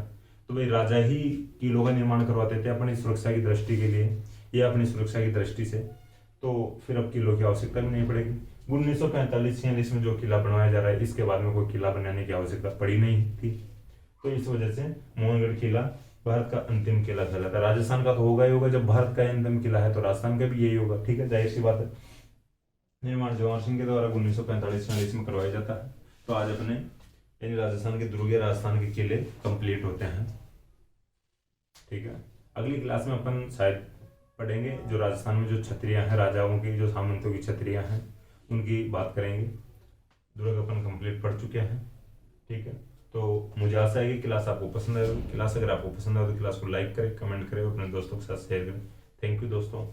तो भाई राजा ही किलों का निर्माण करवाते थे अपनी सुरक्षा की दृष्टि के लिए, या अपनी सुरक्षा की दृष्टि से। तो फिर अब किलों की आवश्यकता भी नहीं पड़ेगी। 1945-46 में जो किला बनवाया जा रहा है इसके बाद में कोई किला बनाने की आवश्यकता पड़ी नहीं थी। तो इस वजह से मोहनगढ़ किला भारत का अंतिम किला कहलाता है। राजस्थान का तो होगा ही होगा, जब भारत का अंतिम किला है तो राजस्थान का भी यही होगा, ठीक है, जाहिर सी बात है। निर्माण जवाहर सिंह के द्वारा 1945-46 में करवाया जाता है। तो आज अपने यानी राजस्थान के दुर्ग राजस्थान के किले कंप्लीट होते हैं। ठीक है। अगली क्लास में अपन शायद पढ़ेंगे जो राजस्थान में जो छत्रियाँ हैं, राजाओं की, जो सामंतों की छत्रियाँ हैं, उनकी बात करेंगे। दुर्ग अपन कंप्लीट पढ़ चुके हैं, ठीक है। तो मुझे आशा है कि क्लास आपको पसंद आएगी। क्लास अगर आपको पसंद आए तो क्लास को लाइक करें, कमेंट करें, अपने दोस्तों के साथ शेयर करें। थैंक यू दोस्तों।